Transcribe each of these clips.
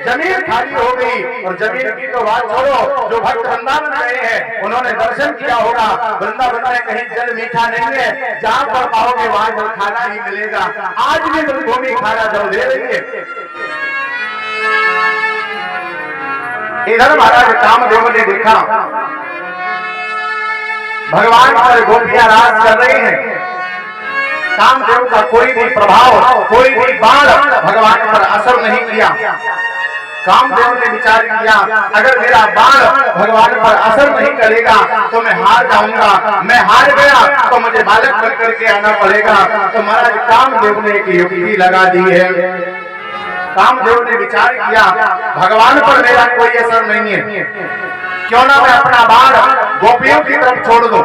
जमीन खाली हो गई। और जमीन की तो बात छोड़ो, जो भक्त वृंदावन गए हैं उन्होंने दर्शन किया होगा। वृंदावन में कहीं जल मीठा नहीं है, जहां पर पाओगे वहां जल खाना ही मिलेगा। आज भी भूमि खाना जल दे रही है। इधर महाराज कामदेव ने देखा भगवान पर गोपियां राज कर रही हैं। कामदेव का कोई भी प्रभाव, कोई भी बाण भगवान पर असर नहीं किया। कामदेव ने विचार किया, अगर मेरा बाण भगवान पर असर नहीं करेगा तो मैं हार जाऊंगा। मैं हार गया तो मुझे बालक बन करके आना पड़ेगा। तो महाराज कामदेव ने एक युक्ति लगा दी है। कामदेव ने विचार किया, भगवान पर मेरा कोई असर नहीं है, क्यों ना मैं अपना बाण गोपियों की तरफ छोड़ दूं।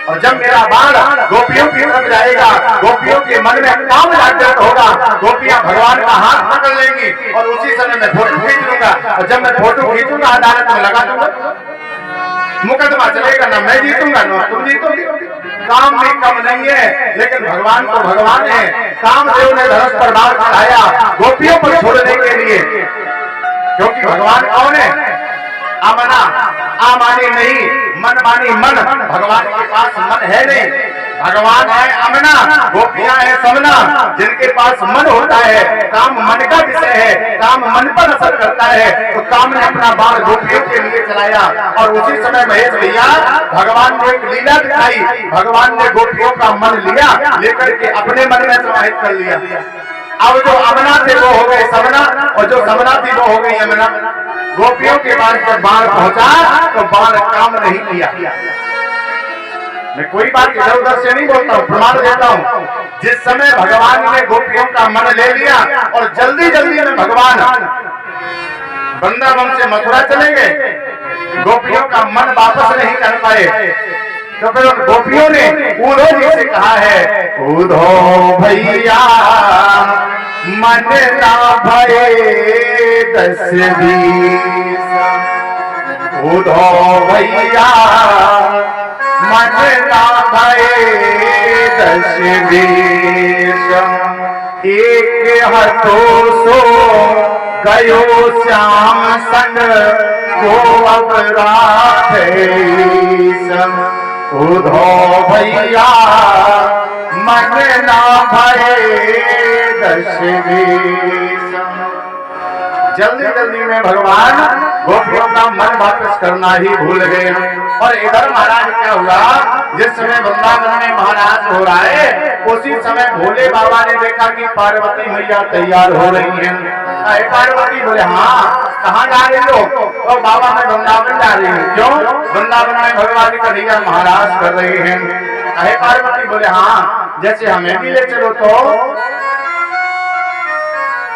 और जब मेरा बाण गोपियों की तरफ जाएगा, गोपियों के मन में काम जागृत होगा, गोपियां भगवान का हाथ पकड़ लेंगी और उसी समय मैं फोटो खींच लूंगा। और जब मैं फोटो खींचूंगा अदालत में लगा दूंगा, मुकदमा चलेगा, ना मैं जीतूंगा ना तुम जीतोगे। काम भी कम नहीं है, लेकिन भगवान तो भगवान है। कामदेव ने धनुष पर बाण चढ़ाया गोपियों पर छोड़ने के लिए, क्योंकि भगवान कौन है? अमना, आमानी नहीं, मन मानी मन। भगवान के पास मन है नहीं, भगवान है अमना, गोपियां है समना। जिनके पास मन होता है, काम मन का विषय है, काम मन पर असर करता है। तो काम ने अपना बाण गोपियों के लिए चलाया और उसी समय महेश भैया भगवान ने एक लीला दिखाई। भगवान ने गोपियों का मन लिया, लेकर के अपने मन में समाहित कर लिया। अब जो अमना थे वो हो गए समना, और जो समना थी वो हो गई अमना। गोपियों के पास जब बाण पहुंचा तो बाण काम नहीं किया। मैं कोई बात इधर उधर से नहीं बोलता हूँ, प्रमाण देता हूँ। जिस समय भगवान ने गोपियों का मन ले लिया और जल्दी जल्दी में भगवान वृंदावन से मथुरा चले गए, गोपियों का मन वापस नहीं कर पाए। तो फिर गोपियों ने उद्धव जी से कहा है, उद्धव भैया मन ना भये 10-20, उद्धव भैया मन ना भये 10-20। एक हथो सो गयो श्याम संग को अब राधे संग। उद्धव भैया मन ना भये 10-20। जल्दी जल्दी में भगवान गोपियों का मन वापस करना ही भूल गए। और इधर महाराज क्या हुआ, जिस समय वृंदावन में महाराज हो रहा है उसी समय भोले बाबा ने देखा कि पार्वती मैया तैयार हो रही हैं। पार्वती बोले, हाँ कहाँ जा रही हो? तो बाबा मैं वृंदावन जा रही हूँ। क्यों? वृंदावन में भगवान का लीला महाराज कर रहे हैं। पार्वती बोले, हाँ जैसे हमें भी ले चलो। तो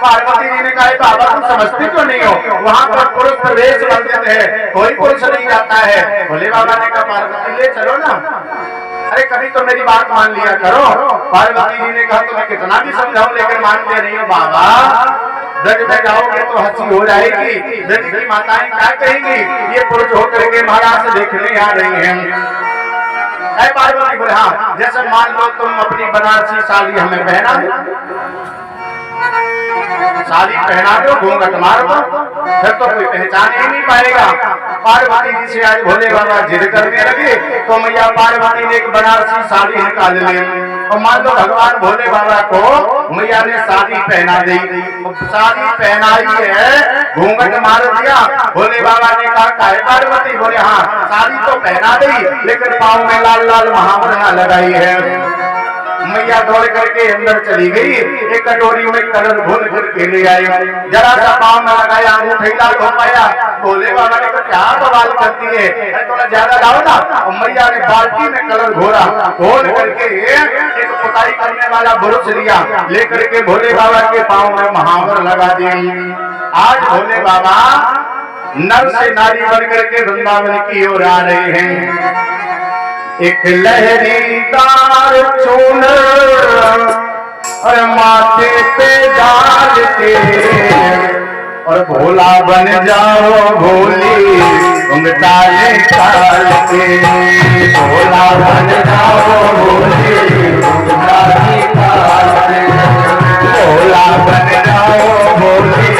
पार्वती जी ने कहा, बाबा तुम समझती क्यों नहीं हो? वहाँ पर पुरुष प्रवेश वर्जित है, कोई पुरुष नहीं जाता है। भोले बाबा ने कहा, पार्वती ले चलो ना। अरे कभी तो मेरी बात मान लिया करो। पार्वती जी ने कहा, तुम्हें कितना भी समझाऊं लेकिन मानते नहीं हो। बाबा ब्रज में जाओगे तो हंसी हो जाएगी, ब्रज की माताएं क्या कहेंगी, ये पुरुष होकर के महाराज से देखने आ रही हैं। पार्वती बोले, हाँ जैसे मान लो तुम अपनी बनारसी साड़ी हमें पहना दो, साड़ी पहना दो, घूंघट मार दो, फिर तो कोई पहचान ही नहीं पाएगा। पार्वती जी से आज भोले बाबा जिद करने लगे तो मैया पार्वती ने एक बनारसी साड़ी निकाल ली। और मान लो भगवान भोले बाबा को मैया ने साड़ी पहना दी, साड़ी पहनाई है, घूंघट मार दिया। भोले बाबा ने कहा, काहे पार्वती? बोले, हाँ साड़ी तो पहना दी लेकिन पाँव में लाल लाल महावरा लगाई है। मैया दौड़ करके अंदर चली गई, एक कटोरी में कलर घोल घोल के ले आई, जरा सा पाँव में लगाया, अंगूठा लाल हो पाया। भोले बाबा ने कहा, क्या बवाल करती है, थोड़ा ज्यादा लाओ ना। और मैया ने बाल्टी में कलर घोरा, घोल करके एक पुताई करने वाला ब्रश लिया, लेकर के भोले बाबा के पाँव में महावर लगा दी। आज भोले बाबा नर से नारी बन करके वृंदावन की ओर आ रहे हैं। एक लहरीदार चूनर और माथे पे डाल के, और भोला बन जाओ भोली घुंघटा निकाल के। भोला बन जाओ भोली घुंघटा निकाल के। भोला बन जाओ भोली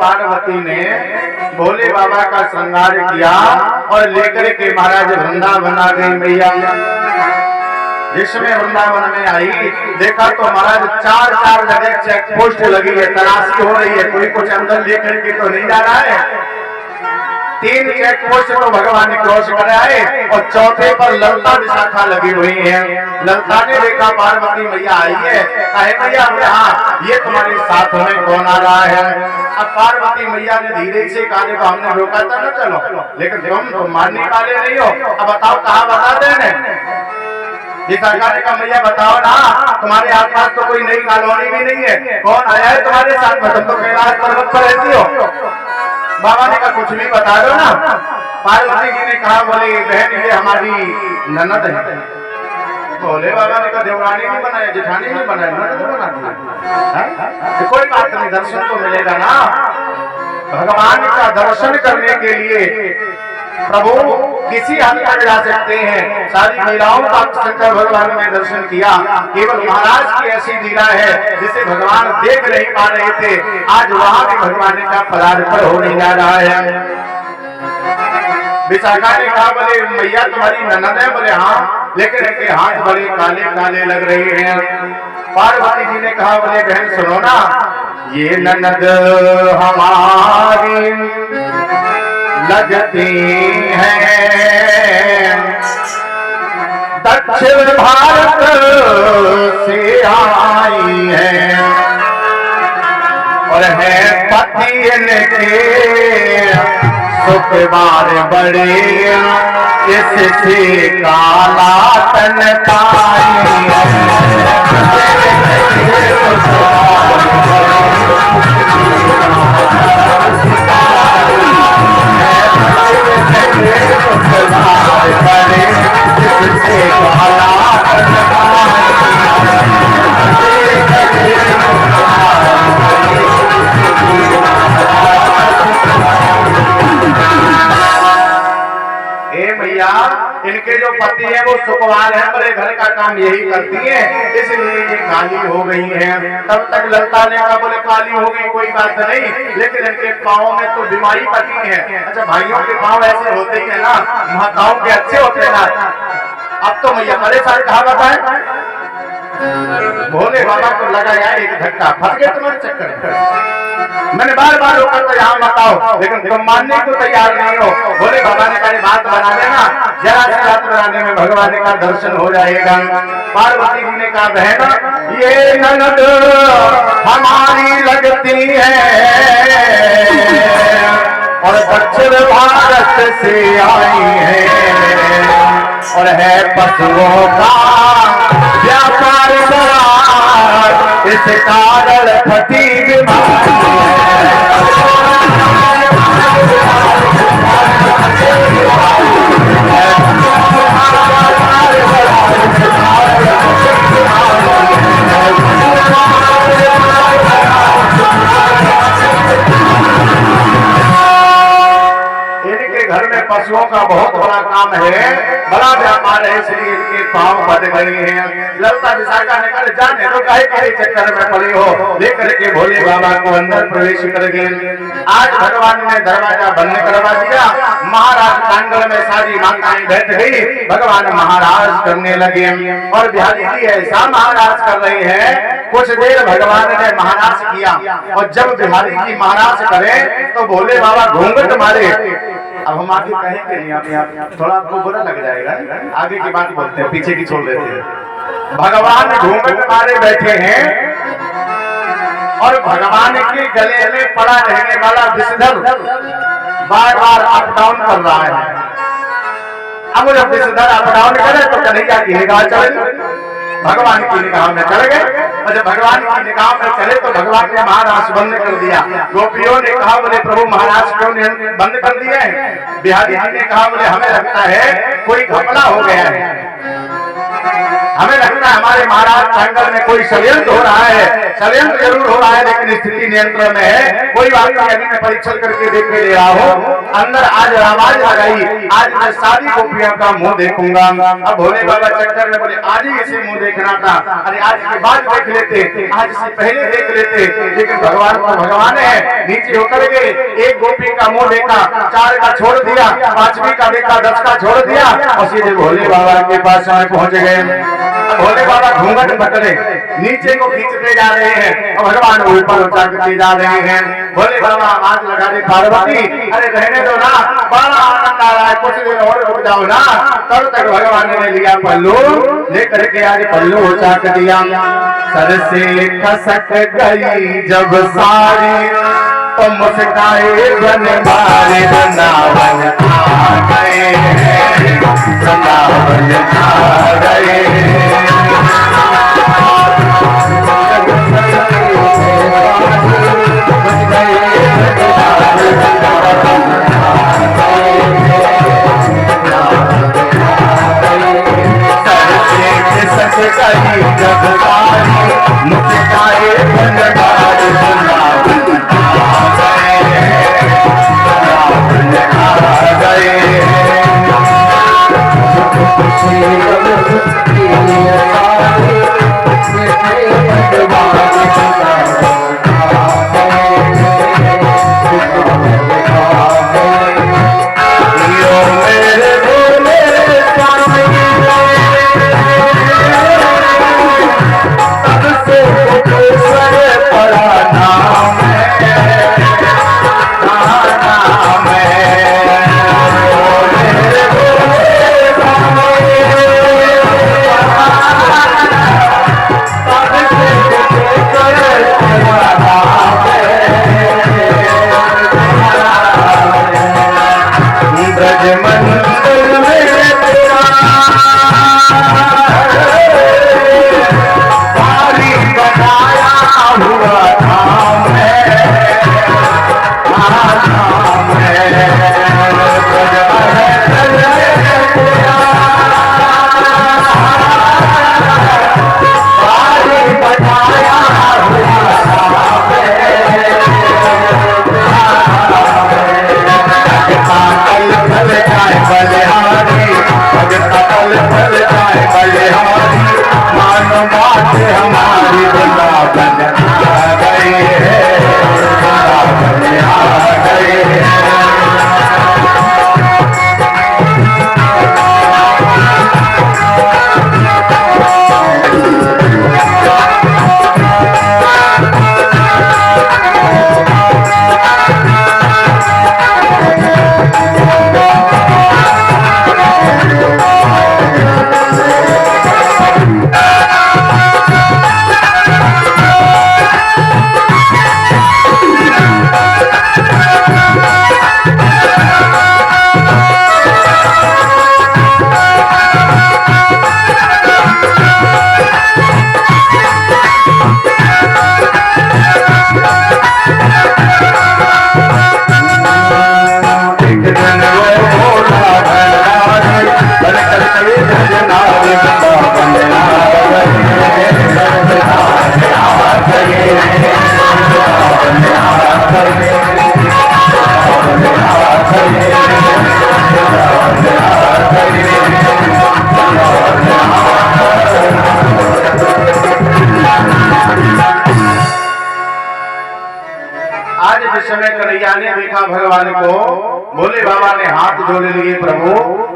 पार्वती ने भोले बाबा का श्रृंगार किया और लेकर के महाराज वृंदावन आ गई मैया। जिसमें वृंदावन में आई देखा तो महाराज चार चार जगह चेक पोस्ट लगी है, तलाशी हो रही है, कोई कुछ अंदर लेकर के तो नहीं जा रहा है। 3 चेक पोस्ट तो भगवान ने क्रॉस कराए और चौथे पर ललता विशाखा लगी हुई है। ललता ने देखा पार्वती मैया आई है, कहे मैया हाँ ये तुम्हारे साथ में कौन आ रहा है। अब पार्वती मैया ने धीरे से कहा देखो हमने रोका था ना चलो, लेकिन तुम तो मानने वाले नहीं हो, अब बताओ कहाँ बता देने। विशाखा ने कहा मैया बताओ ना, तुम्हारे आसपास तो कोई नई कॉलोनी भी नहीं है, कौन आया है तुम्हारे साथ में, तुम तो कैलाश पर्वत पर रहती हो। बाबा ने कहा कुछ भी बता दो ना। पार्वती जी ने कहा बोले बहन ये हमारी ननद है। बोले बाबा ने कहा देवरानी नहीं बनाया, जेठानी नहीं बनाया, ननद बना दिया। तो कोई बात नहीं, दर्शन तो मिलेगा ना। भगवान का दर्शन करने के लिए प्रभु किसी हद तक जा सकते हैं। सारी लीलाओं का शंकर भगवान ने दर्शन किया, केवल महाराज की ऐसी लीला है जिसे भगवान देख नहीं पा रहे थे, आज वहां भी भगवान का पदार्पण होने जा रहा है। विशाखा ने कहा बोले मैया तुम्हारी ननद है, बोले हाँ, लेकिन इनके हाथ बड़े काले काले लग रहे हैं। पार्वती जी ने कहा बोले बहन सुनो ना, ये ननद हमारी लगती हैं दक्षिण भारत से आई है और है पति इनके सुखवार बड़े, इससे काला तन पाई इनके जो पति हैं वो सुखवार हैं, बड़े घर का काम यही करती हैं, इसलिए ये काली हो गई हैं। तब तक ललता ने कहा बोले काली हो गई कोई बात नहीं, लेकिन इनके पाँव में तो बीमारी पटी है। अच्छा भाइयों के पाँव ऐसे होते ही है ना, माताओं के अच्छे होते हैं ना। अब तो मैया परेशान कहावत है, भोले बाबा को लगा यार एक धक्का, फंस गए तुम्हारे चक्कर। मैंने बार बार रोका तो यहाँ बताओ, लेकिन तुम मानने को तैयार नहीं हो। भोले बाबा ने कहा बात बना देना, जरा सी बात बनाने में भगवान का दर्शन हो जाएगा। पार्वती जी ने कहा बहन ये ननद हमारी लगती है और दक्षिण भारत से आई है और है पशुओं का व्यापार बड़ा, इस कारण फटी बीमारी घर में पशुओं का बहुत बड़ा काम है, बड़ा व्यापार है, इसलिए इनके पांव बढ़ गए हैं। ललता विशाखा ने कहा जाने तो काहे के चक्कर में पड़ी हो, लेकर के भोले बाबा को अंदर प्रवेश कर गए। आज भगवान ने दरवाजा बंद करवा दिया, महाराज प्रांगण में सारी माताएं बैठ गई, भगवान महाराज करने लगे और बिहारी जी ऐसा महाराज कर रहे हैं। कुछ देर भगवान ने महाराज किया और जब बिहारी जी महाराज करे तो भोले बाबा घूंघट मारे। अब हम आगे कहेंगे नहीं, आप थोड़ा आपको बुरा लग जाएगा, आगे की बात बोलते हैं, पीछे की छोड़ देते हैं। भगवान घूंघट मारे बैठे हैं और भगवान के गले में पड़ा रहने वाला विषधर बार बार अप डाउन कर रहा है। अब जब विषधर अप डाउन करे तो कन्हैया की निगाह चले, भगवान की निगाह में चले गए और जब भगवान की निगाह में चले तो भगवान ने महाराज बंद कर दिया। गोपियों ने कहा बोले प्रभु महाराज क्यों ने बंद कर दिया है? बिहारी जी ने कहा बोले हमें लगता है कोई घपला हो गया है, हमें लगता है हमारे महाराज प्रांगण में कोई षड्यंत्र हो रहा है। षड्यंत्र जरूर हो रहा है लेकिन स्थिति नियंत्रण में है। कोई बात नहीं, अभी मैं परीक्षण करके देख के ले रहा हूँ। अंदर आज आवाज लगाई, आज मैं सारी गोपियों का मुंह देखूंगा। अब भोले बाबा चक्कर में बोले आज ही इसे मुंह देखना था, अरे आज के बाद देख लेते, आज से पहले देख लेते, लेकिन भगवान तो भगवान है। नीचे उतर गए, एक गोपी का मुंह देखा, 4 का छोड़ दिया, 5वीं का देखा, 10 का छोड़ दिया और सीधे भोले बाबा के पास में पहुंच गए। भोले बाबा घूंघट पकड़े नीचे को खींचते जा रहे हैं और भगवान ऊपर उठाते जा रहे हैं। भोले बाबा आवाज लगा रहे पार्वती अरे रहने दो ना, बड़ा आनंद आ रहा है, कुछ देर और रुक जाओ ना। तब तक भगवान ने लिया पल्लू, लेकर के आज पल्लू उचाक दिया। सर से खसक गई जब सारी तो मुस्काए बन मारे, वृंदावन आ गए, वृंदावन आ गए। जब सारी मुस्काए बन मारे, वृंदावन आ गए। हाथ जोड़ लिए, प्रभु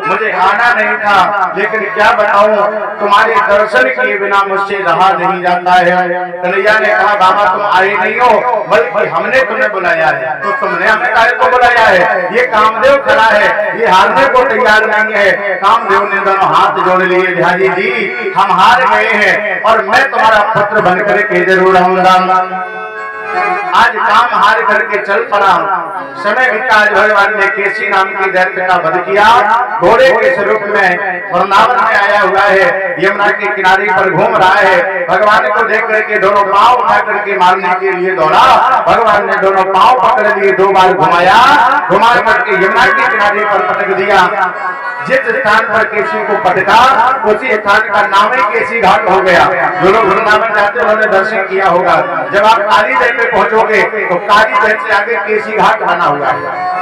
मुझे आना नहीं था, लेकिन क्या बताऊं, तुम्हारे दर्शन किए बिना मुझसे रहा नहीं जाता है। कन्हैया ने कहा, बाबा तुम आए नहीं हो, बल्कि हमने तुम्हें बुलाया है। तो तुमने हमें काहे को बुलाया है? ये कामदेव खड़ा है, ये हारने को तैयार नहीं है। कामदेव ने दोनों हाथ जोड़ लिए, बिहारी जी हम हार गए हैं और मैं तुम्हारा पुत्र बनकर के जरूर आऊंगा। आज काम हार करके चल पड़ा। समय बीता, आज भगवान ने केसी नाम की दैत्य का वध किया। घोड़े के स्वरूप में वृंदावन में आया हुआ है, यमुना के किनारे पर घूम रहा है। भगवान को देख करके दोनों पांव उठा करके मारने के लिए दौड़ा। भगवान ने दोनों पांव पकड़ लिए, 2 बार घुमाया, घुमा करके यमुना के किनारे पर पटक दिया। जिस स्थान पर केसी को पटका, उसी स्थान का नाम ही केसी घाट हो गया। जो लोग वृंदावन जाते हैं उन्होंने दर्शन किया होगा। जब आप काली दह पे पहुंचोगे तो काली दह से आगे केसी घाट बना हुआ है।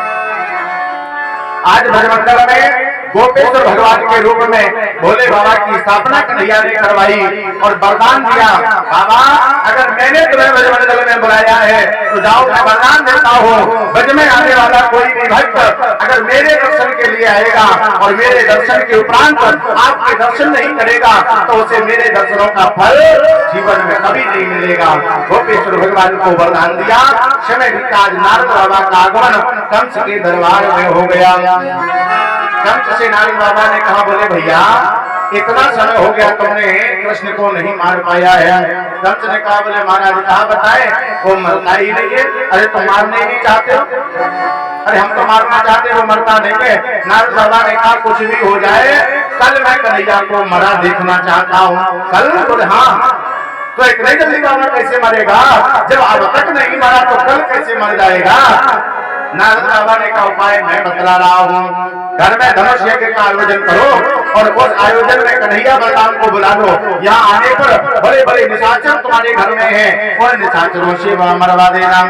आज भजमंडल में गोपेश्वर भगवान के रूप में भोले बाबा की स्थापना कन्हैया ने करवाई और वरदान दिया, बाबा अगर मैंने तुम्हें भजमंडल में बुलाया है तो जाओ, मैं वरदान देता हूँ, ब्रज में आने वाला कोई भी भक्त अगर मेरे दर्शन के लिए आएगा और मेरे दर्शन के उपरांत आपके दर्शन नहीं करेगा तो उसे मेरे दर्शनों का फल जीवन में कभी नहीं मिलेगा। गोपेश्वर भगवान को वरदान दिया। समय भी आज नारद बाबा का आगमन कंस के दरबार में हो गया। कंस से नारद बाबा ने कहा, बोले भैया इतना समय हो गया तुमने कृष्ण को नहीं मार पाया है। कंस ने कहा, बोले महाराज कहा बताए, वो मरता ही नहीं है। अरे तुम मारने ही नहीं चाहते हो? अरे हम तो मारना चाहते हो, मरता नहीं है। नारद बाबा ने कहा, कुछ भी हो जाए कल मैं कन्हैया को मरा देखना चाहता हूँ। कल? बोले हाँ। तो इतने जल्दी बाबा कैसे मरेगा? जब अब तक नहीं मरा तो कल कैसे मर जाएगा? नारद बाबा ने कहा, उपाय मैं बतला रहा हूँ। घर में धनुष यज्ञ का आयोजन करो और उस आयोजन में कन्हैया बलराम को बुला लो। यहाँ आने पर बड़े बड़े निशाचर तुम्हारे घर में हैं, और निशाचरों से मरवा देना।